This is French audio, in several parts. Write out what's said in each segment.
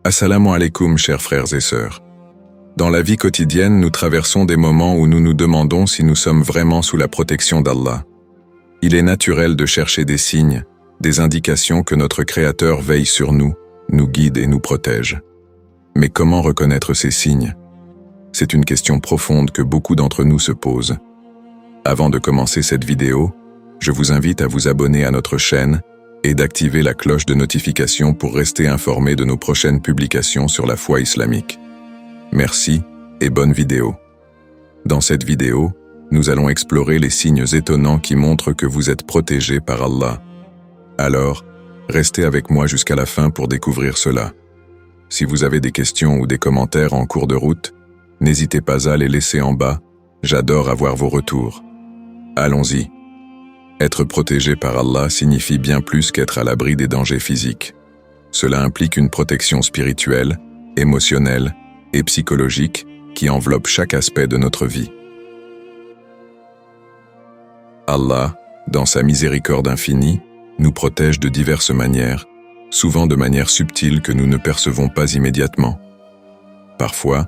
Assalamu alaikum, chers frères et sœurs. Dans la vie quotidienne, nous traversons des moments où nous nous demandons si nous sommes vraiment sous la protection d'Allah. Il est naturel de chercher des signes, des indications que notre Créateur veille sur nous, nous guide et nous protège. Mais comment reconnaître ces signes? C'est une question profonde que beaucoup d'entre nous se posent. Avant de commencer cette vidéo, je vous invite à vous abonner à notre chaîne et d'activer la cloche de notification pour rester informé de nos prochaines publications sur la foi islamique. Merci et bonne vidéo. Dans cette vidéo, nous allons explorer les signes étonnants qui montrent que vous êtes protégé par Allah. Alors, restez avec moi jusqu'à la fin pour découvrir cela. Si vous avez des questions ou des commentaires en cours de route, n'hésitez pas à les laisser en bas, j'adore avoir vos retours. Allons-y. Être protégé par Allah signifie bien plus qu'être à l'abri des dangers physiques. Cela implique une protection spirituelle, émotionnelle et psychologique qui enveloppe chaque aspect de notre vie. Allah, dans sa miséricorde infinie, nous protège de diverses manières, souvent de manière subtile que nous ne percevons pas immédiatement. Parfois,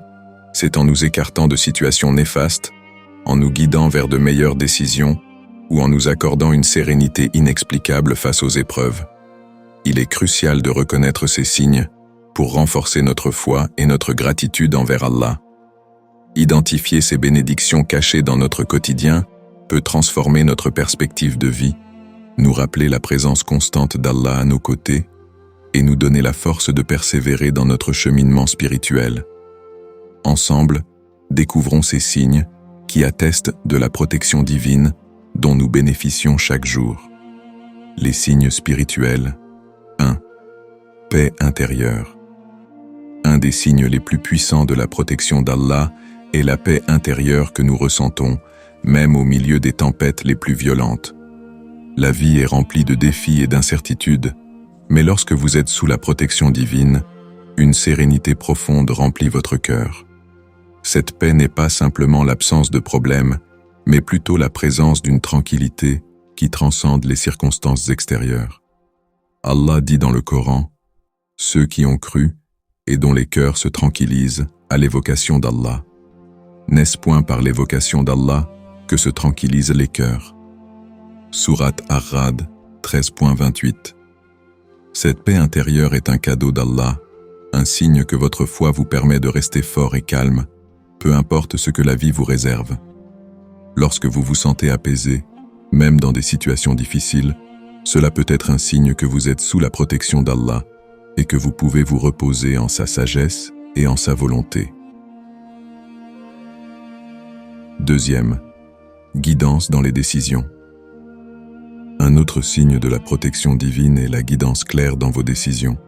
c'est en nous écartant de situations néfastes, en nous guidant vers de meilleures décisions, ou en nous accordant une sérénité inexplicable face aux épreuves. Il est crucial de reconnaître ces signes pour renforcer notre foi et notre gratitude envers Allah. Identifier ces bénédictions cachées dans notre quotidien peut transformer notre perspective de vie, nous rappeler la présence constante d'Allah à nos côtés et nous donner la force de persévérer dans notre cheminement spirituel. Ensemble, découvrons ces signes qui attestent de la protection divine dont nous bénéficions chaque jour. Les signes spirituels. 1. Paix intérieure. Un des signes les plus puissants de la protection d'Allah est la paix intérieure que nous ressentons, même au milieu des tempêtes les plus violentes. La vie est remplie de défis et d'incertitudes, mais lorsque vous êtes sous la protection divine, une sérénité profonde remplit votre cœur. Cette paix n'est pas simplement l'absence de problèmes, mais plutôt la présence d'une tranquillité qui transcende les circonstances extérieures. Allah dit dans le Coran, « Ceux qui ont cru et dont les cœurs se tranquillisent à l'évocation d'Allah. N'est-ce point par l'évocation d'Allah que se tranquillisent les cœurs ?» Sourate Ar-Ra'd 13.28. Cette paix intérieure est un cadeau d'Allah, un signe que votre foi vous permet de rester fort et calme, peu importe ce que la vie vous réserve. Lorsque vous vous sentez apaisé, même dans des situations difficiles, cela peut être un signe que vous êtes sous la protection d'Allah et que vous pouvez vous reposer en sa sagesse et en sa volonté. Deuxième, guidance dans les décisions. Un autre signe de la protection divine est la guidance claire dans vos décisions.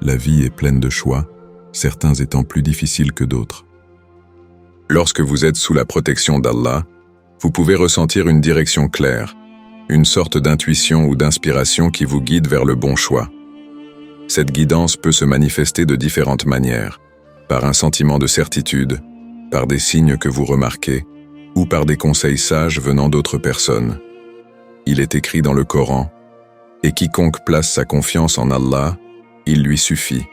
La vie est pleine de choix, certains étant plus difficiles que d'autres. Lorsque vous êtes sous la protection d'Allah, vous pouvez ressentir une direction claire, une sorte d'intuition ou d'inspiration qui vous guide vers le bon choix. Cette guidance peut se manifester de différentes manières, par un sentiment de certitude, par des signes que vous remarquez, ou par des conseils sages venant d'autres personnes. Il est écrit dans le Coran, « Et quiconque place sa confiance en Allah, il lui suffit.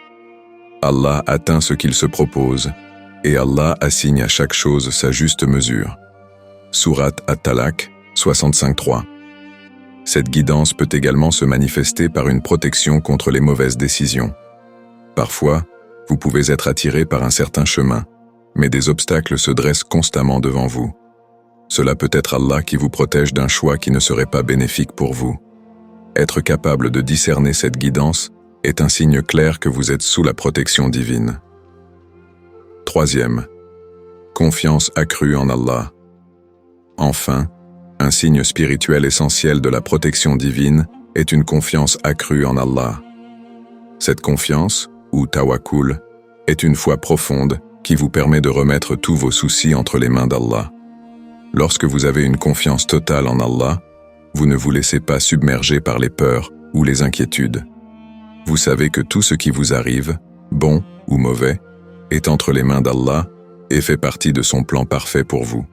Allah atteint ce qu'il se propose, et Allah assigne à chaque chose sa juste mesure. » Sourate At-Talaq 65.3. Cette guidance peut également se manifester par une protection contre les mauvaises décisions. Parfois, vous pouvez être attiré par un certain chemin, mais des obstacles se dressent constamment devant vous. Cela peut être Allah qui vous protège d'un choix qui ne serait pas bénéfique pour vous. Être capable de discerner cette guidance est un signe clair que vous êtes sous la protection divine. Troisième, confiance accrue en Allah. Enfin, un signe spirituel essentiel de la protection divine est une confiance accrue en Allah. Cette confiance, ou tawakkul, est une foi profonde qui vous permet de remettre tous vos soucis entre les mains d'Allah. Lorsque vous avez une confiance totale en Allah, vous ne vous laissez pas submerger par les peurs ou les inquiétudes. Vous savez que tout ce qui vous arrive, bon ou mauvais, est entre les mains d'Allah et fait partie de son plan parfait pour vous.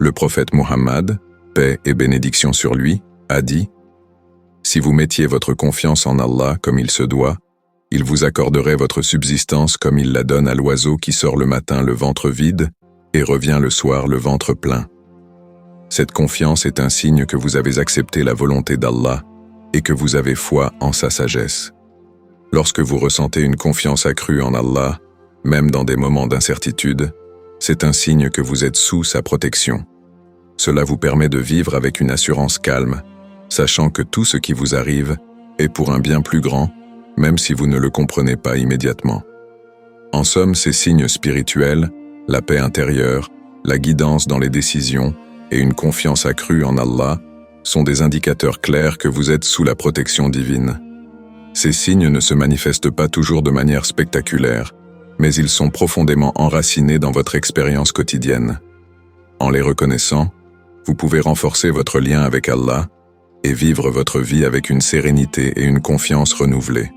Le prophète Muhammad, paix et bénédiction sur lui, a dit « Si vous mettiez votre confiance en Allah comme il se doit, Il vous accorderait votre subsistance comme il la donne à l'oiseau qui sort le matin le ventre vide et revient le soir le ventre plein. Cette confiance est un signe que vous avez accepté la volonté d'Allah et que vous avez foi en sa sagesse. Lorsque vous ressentez une confiance accrue en Allah, même dans des moments d'incertitude, c'est un signe que vous êtes sous sa protection. Cela vous permet de vivre avec une assurance calme, sachant que tout ce qui vous arrive est pour un bien plus grand, même si vous ne le comprenez pas immédiatement. En somme, ces signes spirituels, la paix intérieure, la guidance dans les décisions et une confiance accrue en Allah sont des indicateurs clairs que vous êtes sous la protection divine. Ces signes ne se manifestent pas toujours de manière spectaculaire, mais ils sont profondément enracinés dans votre expérience quotidienne. En les reconnaissant, vous pouvez renforcer votre lien avec Allah et vivre votre vie avec une sérénité et une confiance renouvelées.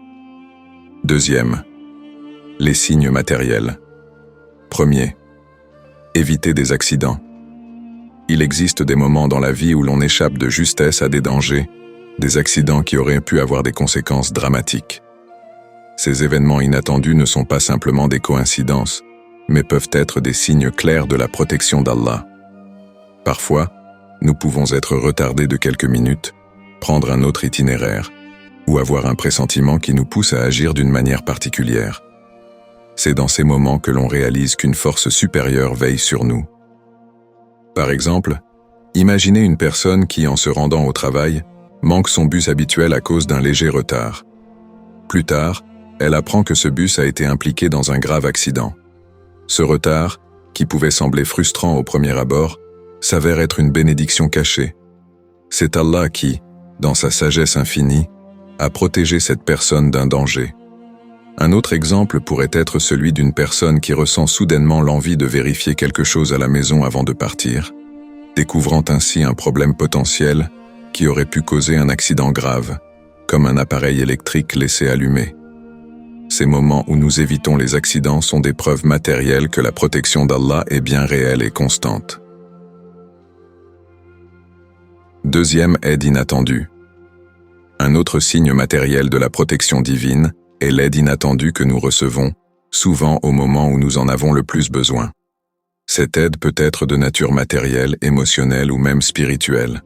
Deuxième, les signes matériels. Premier, évitez des accidents. Il existe des moments dans la vie où l'on échappe de justesse à des dangers, des accidents qui auraient pu avoir des conséquences dramatiques. Ces événements inattendus ne sont pas simplement des coïncidences, mais peuvent être des signes clairs de la protection d'Allah. Parfois, nous pouvons être retardés de quelques minutes, prendre un autre itinéraire, ou avoir un pressentiment qui nous pousse à agir d'une manière particulière. C'est dans ces moments que l'on réalise qu'une force supérieure veille sur nous. Par exemple, imaginez une personne qui, en se rendant au travail, manque son bus habituel à cause d'un léger retard. Plus tard, elle apprend que ce bus a été impliqué dans un grave accident. Ce retard, qui pouvait sembler frustrant au premier abord, s'avère être une bénédiction cachée. C'est Allah qui, dans sa sagesse infinie, a protégé cette personne d'un danger. Un autre exemple pourrait être celui d'une personne qui ressent soudainement l'envie de vérifier quelque chose à la maison avant de partir, découvrant ainsi un problème potentiel qui aurait pu causer un accident grave, comme un appareil électrique laissé allumé. Ces moments où nous évitons les accidents sont des preuves matérielles que la protection d'Allah est bien réelle et constante. Deuxième aide inattendue. Un autre signe matériel de la protection divine est l'aide inattendue que nous recevons, souvent au moment où nous en avons le plus besoin. Cette aide peut être de nature matérielle, émotionnelle ou même spirituelle.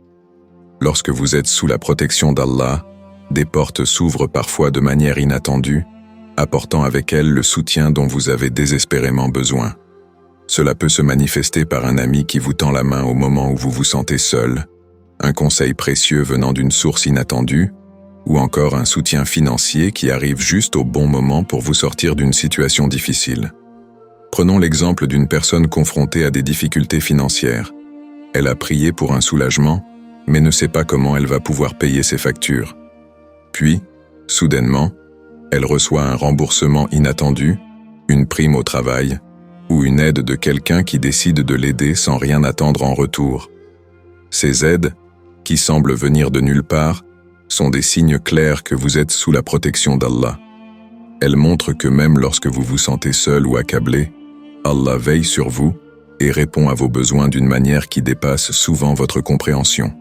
Lorsque vous êtes sous la protection d'Allah, des portes s'ouvrent parfois de manière inattendue, apportant avec elles le soutien dont vous avez désespérément besoin. Cela peut se manifester par un ami qui vous tend la main au moment où vous vous sentez seul, un conseil précieux venant d'une source inattendue, ou encore un soutien financier qui arrive juste au bon moment pour vous sortir d'une situation difficile. Prenons l'exemple d'une personne confrontée à des difficultés financières. Elle a prié pour un soulagement, mais ne sait pas comment elle va pouvoir payer ses factures. Puis, soudainement, elle reçoit un remboursement inattendu, une prime au travail, ou une aide de quelqu'un qui décide de l'aider sans rien attendre en retour. Ces aides, qui semblent venir de nulle part, sont des signes clairs que vous êtes sous la protection d'Allah. Elles montrent que même lorsque vous vous sentez seul ou accablé, Allah veille sur vous et répond à vos besoins d'une manière qui dépasse souvent votre compréhension.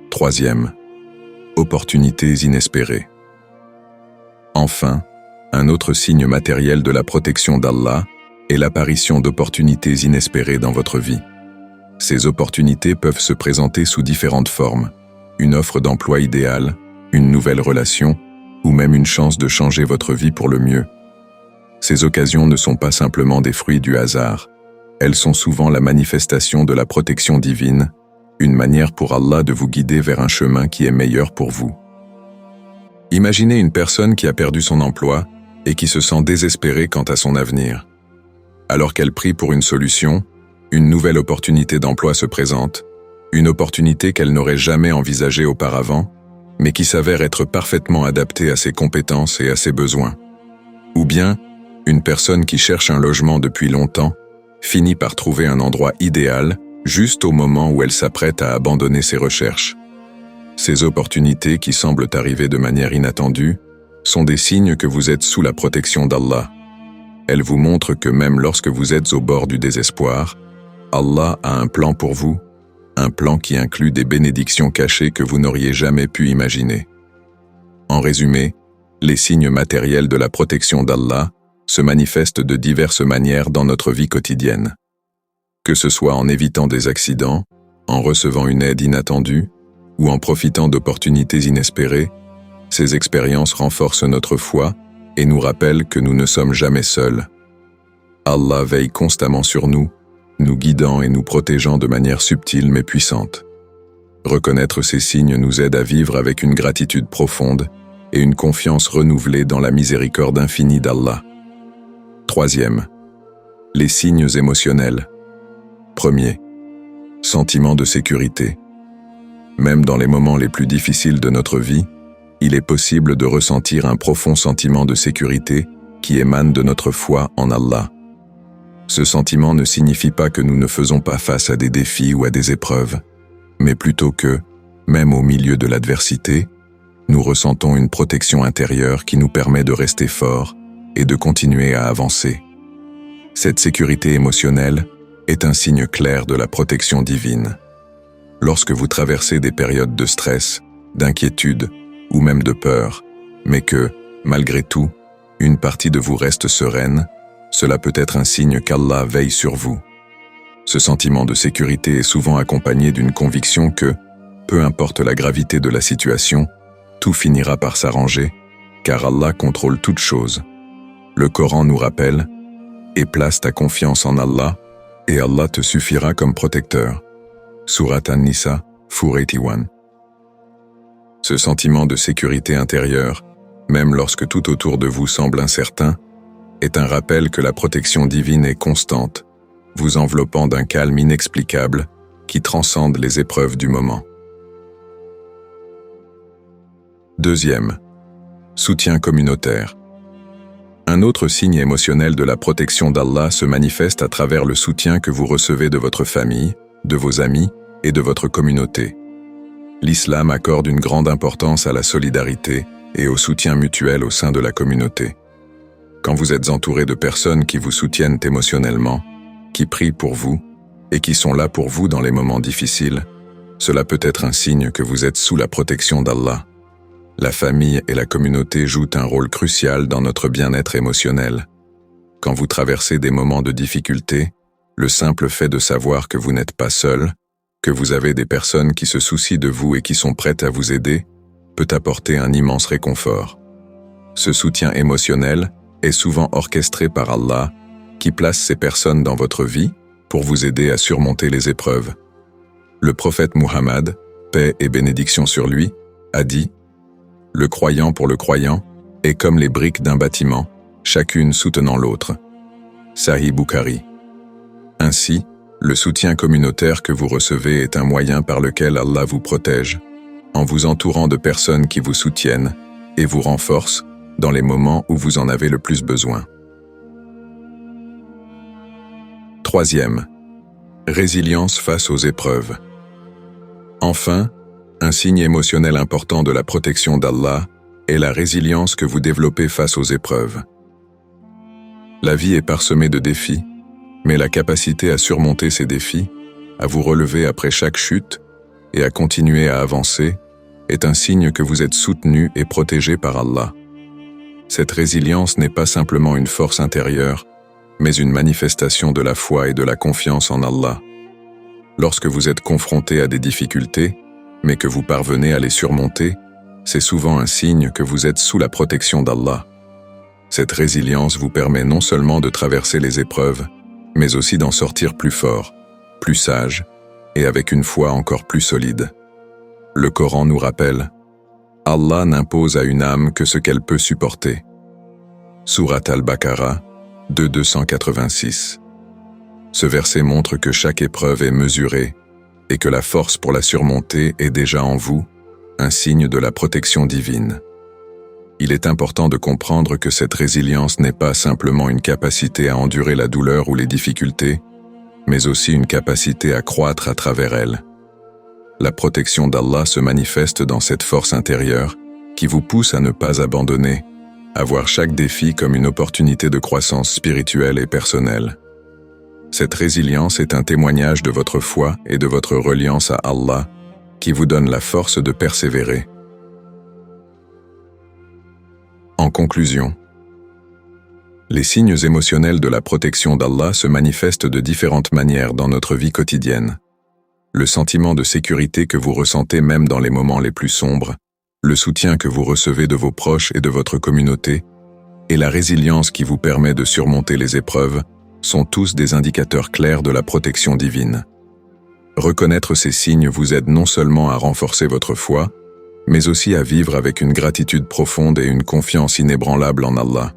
Troisième, opportunités inespérées. Enfin, un autre signe matériel de la protection d'Allah est l'apparition d'opportunités inespérées dans votre vie. Ces opportunités peuvent se présenter sous différentes formes, une offre d'emploi idéale, une nouvelle relation, ou même une chance de changer votre vie pour le mieux. Ces occasions ne sont pas simplement des fruits du hasard, elles sont souvent la manifestation de la protection divine, une manière pour Allah de vous guider vers un chemin qui est meilleur pour vous. Imaginez une personne qui a perdu son emploi et qui se sent désespérée quant à son avenir. Alors qu'elle prie pour une solution, une nouvelle opportunité d'emploi se présente, une opportunité qu'elle n'aurait jamais envisagée auparavant, mais qui s'avère être parfaitement adaptée à ses compétences et à ses besoins. Ou bien, une personne qui cherche un logement depuis longtemps finit par trouver un endroit idéal juste au moment où elle s'apprête à abandonner ses recherches. Ces opportunités qui semblent arriver de manière inattendue sont des signes que vous êtes sous la protection d'Allah. Elles vous montrent que même lorsque vous êtes au bord du désespoir, Allah a un plan pour vous, un plan qui inclut des bénédictions cachées que vous n'auriez jamais pu imaginer. En résumé, les signes matériels de la protection d'Allah se manifestent de diverses manières dans notre vie quotidienne. Que ce soit en évitant des accidents, en recevant une aide inattendue ou en profitant d'opportunités inespérées, ces expériences renforcent notre foi et nous rappellent que nous ne sommes jamais seuls. Allah veille constamment sur nous, nous guidant et nous protégeant de manière subtile mais puissante. Reconnaître ces signes nous aide à vivre avec une gratitude profonde et une confiance renouvelée dans la miséricorde infinie d'Allah. Troisième, les signes émotionnels. Premier, sentiment de sécurité. Même dans les moments les plus difficiles de notre vie, il est possible de ressentir un profond sentiment de sécurité qui émane de notre foi en Allah. Ce sentiment ne signifie pas que nous ne faisons pas face à des défis ou à des épreuves, mais plutôt que, même au milieu de l'adversité, nous ressentons une protection intérieure qui nous permet de rester forts et de continuer à avancer. Cette sécurité émotionnelle est un signe clair de la protection divine. Lorsque vous traversez des périodes de stress, d'inquiétude ou même de peur, mais que, malgré tout, une partie de vous reste sereine, cela peut être un signe qu'Allah veille sur vous. Ce sentiment de sécurité est souvent accompagné d'une conviction que, peu importe la gravité de la situation, tout finira par s'arranger, car Allah contrôle toutes choses. Le Coran nous rappelle « Et place ta confiance en Allah, et Allah te suffira comme protecteur ». Surat An-Nisa, 481. Ce sentiment de sécurité intérieure, même lorsque tout autour de vous semble incertain, est un rappel que la protection divine est constante, vous enveloppant d'un calme inexplicable qui transcende les épreuves du moment. Deuxième, soutien communautaire. Un autre signe émotionnel de la protection d'Allah se manifeste à travers le soutien que vous recevez de votre famille, de vos amis et de votre communauté. L'islam accorde une grande importance à la solidarité et au soutien mutuel au sein de la communauté. Quand vous êtes entouré de personnes qui vous soutiennent émotionnellement, qui prient pour vous et qui sont là pour vous dans les moments difficiles, cela peut être un signe que vous êtes sous la protection d'Allah. La famille et la communauté jouent un rôle crucial dans notre bien-être émotionnel. Quand vous traversez des moments de difficulté, le simple fait de savoir que vous n'êtes pas seul, que vous avez des personnes qui se soucient de vous et qui sont prêtes à vous aider, peut apporter un immense réconfort. Ce soutien émotionnel est souvent orchestré par Allah, qui place ces personnes dans votre vie pour vous aider à surmonter les épreuves. Le prophète Muhammad, paix et bénédiction sur lui, a dit « Le croyant pour le croyant est comme les briques d'un bâtiment, chacune soutenant l'autre. » Sahih Bukhari. Ainsi, le soutien communautaire que vous recevez est un moyen par lequel Allah vous protège, en vous entourant de personnes qui vous soutiennent et vous renforcent dans les moments où vous en avez le plus besoin. Troisième, résilience face aux épreuves. Enfin, un signe émotionnel important de la protection d'Allah est la résilience que vous développez face aux épreuves. La vie est parsemée de défis, mais la capacité à surmonter ces défis, à vous relever après chaque chute et à continuer à avancer, est un signe que vous êtes soutenu et protégé par Allah. Cette résilience n'est pas simplement une force intérieure, mais une manifestation de la foi et de la confiance en Allah. Lorsque vous êtes confronté à des difficultés, mais que vous parvenez à les surmonter, c'est souvent un signe que vous êtes sous la protection d'Allah. Cette résilience vous permet non seulement de traverser les épreuves, mais aussi d'en sortir plus fort, plus sage, et avec une foi encore plus solide. Le Coran nous rappelle « Allah n'impose à une âme que ce qu'elle peut supporter » Surat Al-Baqarah, 286. Ce verset montre que chaque épreuve est mesurée et que la force pour la surmonter est déjà en vous, un signe de la protection divine. Il est important de comprendre que cette résilience n'est pas simplement une capacité à endurer la douleur ou les difficultés, mais aussi une capacité à croître à travers elles. La protection d'Allah se manifeste dans cette force intérieure qui vous pousse à ne pas abandonner, à voir chaque défi comme une opportunité de croissance spirituelle et personnelle. Cette résilience est un témoignage de votre foi et de votre reliance à Allah qui vous donne la force de persévérer. En conclusion, les signes émotionnels de la protection d'Allah se manifestent de différentes manières dans notre vie quotidienne. Le sentiment de sécurité que vous ressentez même dans les moments les plus sombres, le soutien que vous recevez de vos proches et de votre communauté, et la résilience qui vous permet de surmonter les épreuves, sont tous des indicateurs clairs de la protection divine. Reconnaître ces signes vous aide non seulement à renforcer votre foi, mais aussi à vivre avec une gratitude profonde et une confiance inébranlable en Allah.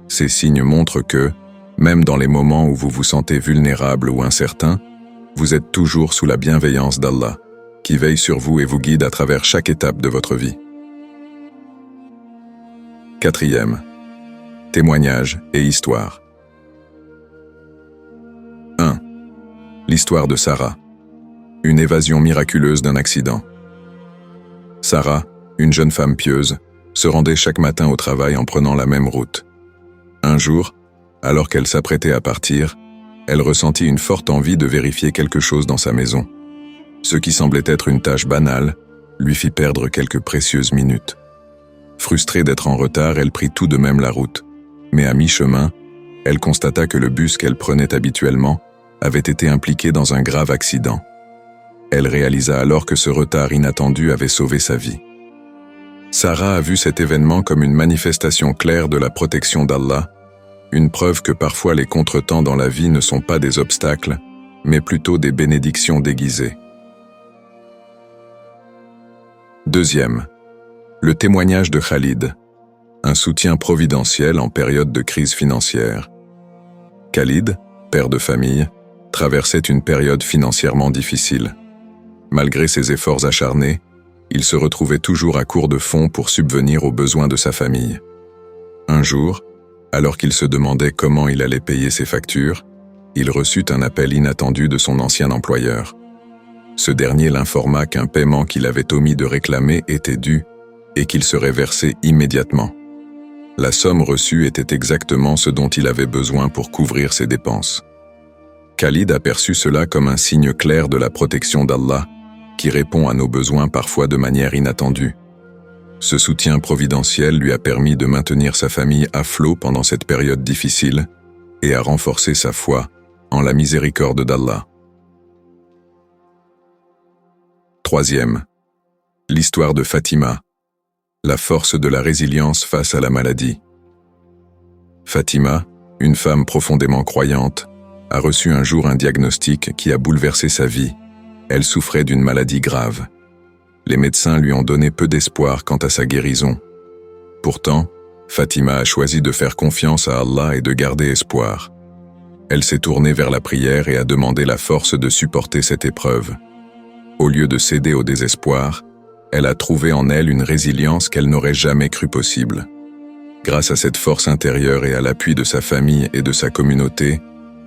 Ces signes montrent que, même dans les moments où vous vous sentez vulnérable ou incertain, vous êtes toujours sous la bienveillance d'Allah, qui veille sur vous et vous guide à travers chaque étape de votre vie. 4e. Témoignages et histoire. 1. L'histoire de Sarah. Une évasion miraculeuse d'un accident. Sarah, une jeune femme pieuse, se rendait chaque matin au travail en prenant la même route. Un jour, alors qu'elle s'apprêtait à partir, elle ressentit une forte envie de vérifier quelque chose dans sa maison. Ce qui semblait être une tâche banale lui fit perdre quelques précieuses minutes. Frustrée d'être en retard, elle prit tout de même la route. Mais à mi-chemin, elle constata que le bus qu'elle prenait habituellement avait été impliqué dans un grave accident. Elle réalisa alors que ce retard inattendu avait sauvé sa vie. Sarah a vu cet événement comme une manifestation claire de la protection d'Allah, une preuve que parfois les contretemps dans la vie ne sont pas des obstacles, mais plutôt des bénédictions déguisées. 2e. Le témoignage de Khalid, un soutien providentiel en période de crise financière. Khalid, père de famille, traversait une période financièrement difficile. Malgré ses efforts acharnés, il se retrouvait toujours à court de fonds pour subvenir aux besoins de sa famille. Un jour, alors qu'il se demandait comment il allait payer ses factures, il reçut un appel inattendu de son ancien employeur. Ce dernier l'informa qu'un paiement qu'il avait omis de réclamer était dû et qu'il serait versé immédiatement. La somme reçue était exactement ce dont il avait besoin pour couvrir ses dépenses. Khalid aperçut cela comme un signe clair de la protection d'Allah, qui répond à nos besoins parfois de manière inattendue. Ce soutien providentiel lui a permis de maintenir sa famille à flot pendant cette période difficile et a renforcé sa foi en la miséricorde d'Allah. 3e. L'histoire de Fatima. La force de la résilience face à la maladie. Fatima, une femme profondément croyante, a reçu un jour un diagnostic qui a bouleversé sa vie. Elle souffrait d'une maladie grave. Les médecins lui ont donné peu d'espoir quant à sa guérison. Pourtant, Fatima a choisi de faire confiance à Allah et de garder espoir. Elle s'est tournée vers la prière et a demandé la force de supporter cette épreuve. Au lieu de céder au désespoir, elle a trouvé en elle une résilience qu'elle n'aurait jamais cru possible. Grâce à cette force intérieure et à l'appui de sa famille et de sa communauté,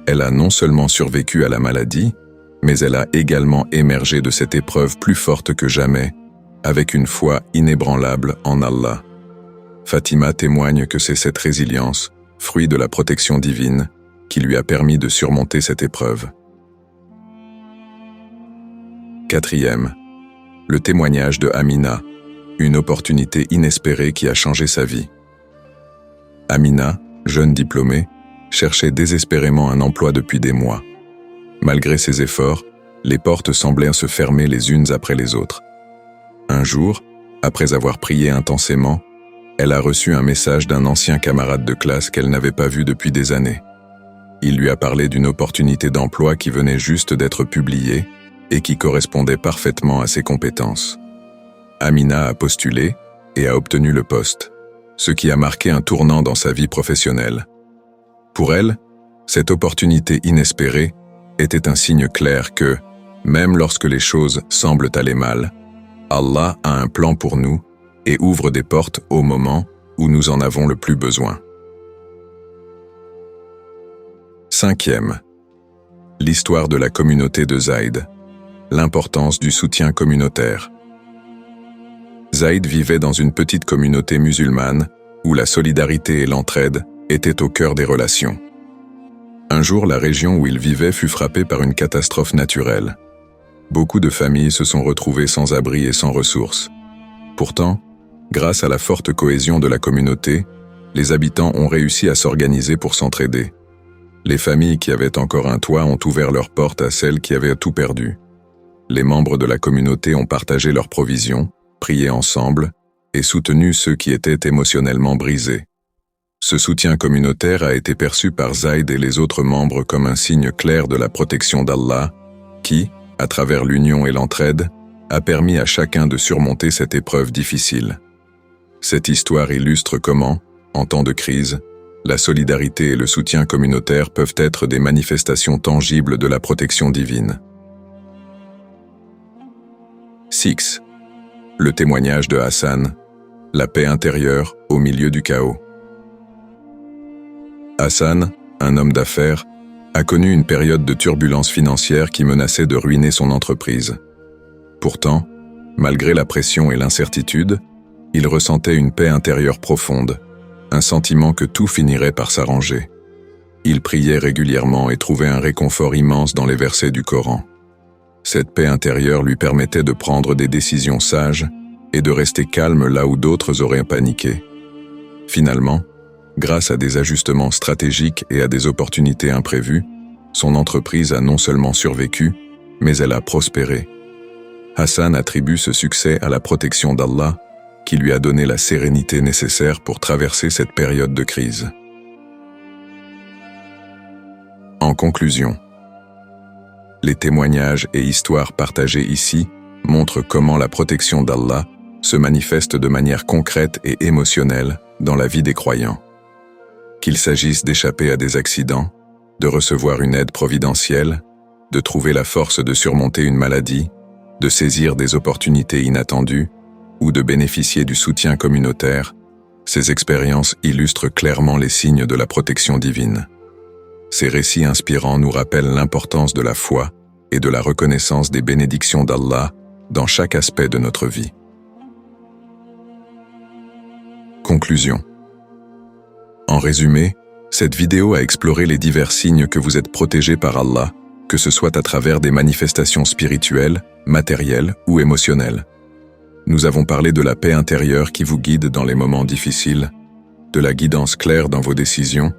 elle a non seulement survécu à la maladie, mais elle a également émergé de cette épreuve plus forte que jamais, avec une foi inébranlable en Allah. Fatima témoigne que c'est cette résilience, fruit de la protection divine, qui lui a permis de surmonter cette épreuve. 4e. Le témoignage de Amina, une opportunité inespérée qui a changé sa vie. Amina, jeune diplômée, cherchait désespérément un emploi depuis des mois. Malgré ses efforts, les portes semblaient se fermer les unes après les autres. Un jour, après avoir prié intensément, elle a reçu un message d'un ancien camarade de classe qu'elle n'avait pas vu depuis des années. Il lui a parlé d'une opportunité d'emploi qui venait juste d'être publiée et qui correspondait parfaitement à ses compétences. Amina a postulé et a obtenu le poste, ce qui a marqué un tournant dans sa vie professionnelle. Pour elle, cette opportunité inespérée était un signe clair que, même lorsque les choses semblent aller mal, Allah a un plan pour nous et ouvre des portes au moment où nous en avons le plus besoin. 5e. L'histoire de la communauté de Zaïd. L'importance du soutien communautaire. Zaïd vivait dans une petite communauté musulmane où la solidarité et l'entraide étaient au cœur des relations. Un jour, la région où il vivait fut frappée par une catastrophe naturelle. Beaucoup de familles se sont retrouvées sans abri et sans ressources. Pourtant, Grâce à la forte cohésion de la communauté, les habitants ont réussi à s'organiser pour s'entraider. Les familles qui avaient encore un toit ont ouvert leurs portes à celles qui avaient tout perdu. Les membres de la communauté ont partagé leurs provisions, prié ensemble et soutenu ceux qui étaient émotionnellement brisés. Ce soutien communautaire a été perçu par Zayd et les autres membres comme un signe clair de la protection d'Allah, qui, à travers l'union et l'entraide, a permis à chacun de surmonter cette épreuve difficile. Cette histoire illustre comment, en temps de crise, la solidarité et le soutien communautaire peuvent être des manifestations tangibles de la protection divine. 6. Le témoignage de Hassan, la paix intérieure au milieu du chaos. Hassan, un homme d'affaires, a connu une période de turbulence financière qui menaçait de ruiner son entreprise. Pourtant, malgré la pression et l'incertitude, il ressentait une paix intérieure profonde, un sentiment que tout finirait par s'arranger. Il priait régulièrement et trouvait un réconfort immense dans les versets du Coran. Cette paix intérieure lui permettait de prendre des décisions sages et de rester calme là où d'autres auraient paniqué. Finalement, grâce à des ajustements stratégiques et à des opportunités imprévues, son entreprise a non seulement survécu, mais elle a prospéré. Hassan attribue ce succès à la protection d'Allah, qui lui a donné la sérénité nécessaire pour traverser cette période de crise. En conclusion, les témoignages et histoires partagées ici montrent comment la protection d'Allah se manifeste de manière concrète et émotionnelle dans la vie des croyants. Qu'il s'agisse d'échapper à des accidents, de recevoir une aide providentielle, de trouver la force de surmonter une maladie, de saisir des opportunités inattendues, ou de bénéficier du soutien communautaire, ces expériences illustrent clairement les signes de la protection divine. Ces récits inspirants nous rappellent l'importance de la foi et de la reconnaissance des bénédictions d'Allah dans chaque aspect de notre vie. Conclusion. En résumé, cette vidéo a exploré les divers signes que vous êtes protégés par Allah, que ce soit à travers des manifestations spirituelles, matérielles ou émotionnelles. Nous avons parlé de la paix intérieure qui vous guide dans les moments difficiles, de la guidance claire dans vos décisions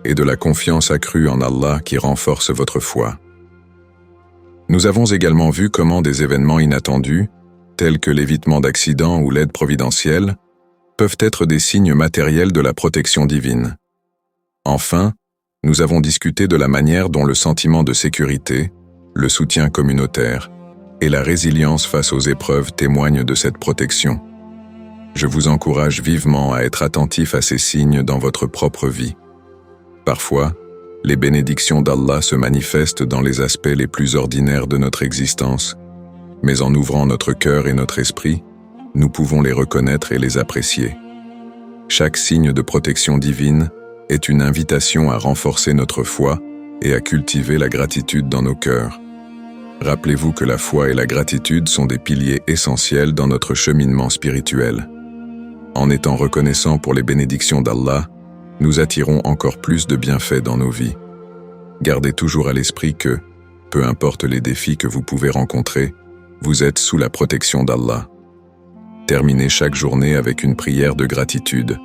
et de la confiance accrue en Allah qui renforce votre foi. Nous avons également vu comment des événements inattendus, tels que l'évitement d'accidents ou l'aide providentielle, peuvent être des signes matériels de la protection divine. Enfin, nous avons discuté de la manière dont le sentiment de sécurité, le soutien communautaire et la résilience face aux épreuves témoignent de cette protection. Je vous encourage vivement à être attentif à ces signes dans votre propre vie. Parfois, les bénédictions d'Allah se manifestent dans les aspects les plus ordinaires de notre existence, mais en ouvrant notre cœur et notre esprit, nous pouvons les reconnaître et les apprécier. Chaque signe de protection divine est une invitation à renforcer notre foi et à cultiver la gratitude dans nos cœurs. Rappelez-vous que la foi et la gratitude sont des piliers essentiels dans notre cheminement spirituel. En étant reconnaissants pour les bénédictions d'Allah, nous attirons encore plus de bienfaits dans nos vies. Gardez toujours à l'esprit que, peu importe les défis que vous pouvez rencontrer, vous êtes sous la protection d'Allah. Terminez chaque journée avec une prière de gratitude,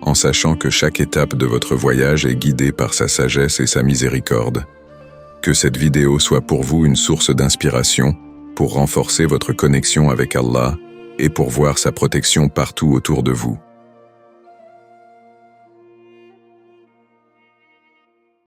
en sachant que chaque étape de votre voyage est guidée par sa sagesse et sa miséricorde. Que cette vidéo soit pour vous une source d'inspiration pour renforcer votre connexion avec Allah et pour voir sa protection partout autour de vous.